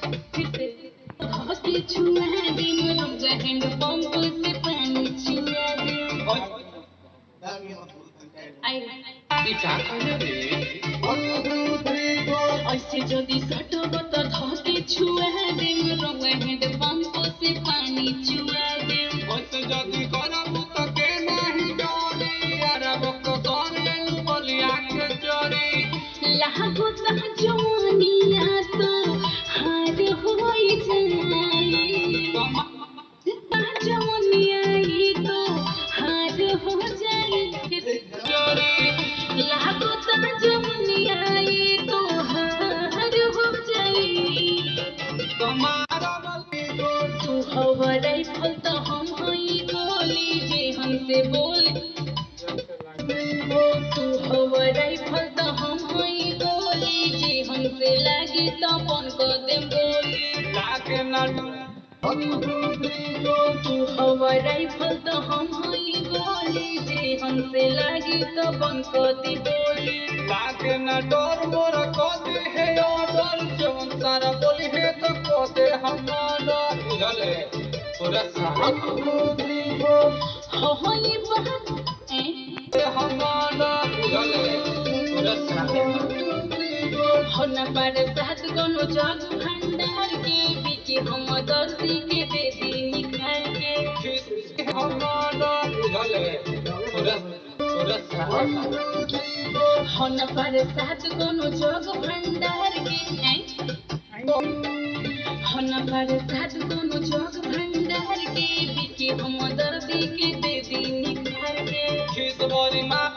हंसी छुआ दे रंगा हैंड पंप से पानी छुआ दे आई इटा करे रे 1 2 3 4 ऐसे जदी सटब त धके छुआ दे रंगा हैंड पंप से पानी छुआ दे ऐसे जदी करब त के नाही डरे अरब को करे बलिया के चोरी लागो त जवानिया तो हार होई जाई जवानिया ई तो हार हो जाई चोरी लागो त जवानिया ई तो हार हो जाई तुम्हारा बली को तू हवा राइफल तो हम हई गोली जे हमसे बोले तू हवा राइफल तो हम हई गोली जे हमसे लागी तो बन को देम गोली लाके ना 1 2 3 4 तू हवा राइफल तो हम हई गोली जे हमसे लागी तो बन को दी गोली लाके ना डर मोर कोते है ऑर्डर जवन सारा बोली है तो कोते हम डर बुझले पूरा सारा 1 2 3 4 हो ये बात ए हम डर बुझले पूरा सारा 1 2 3 4 हो न पारे साथ गनो जग भंडार के बिकी हम दर्दी के दे दी निकाल के हम डर बुझले पूरा सारा 1 2 3 4 हो न पारे साथ गनो जग भंडार के हो न पारे साथ गनो जग भंडार के बिकी हम दर्दी के दे दी निकाल के खिस बोरी माँ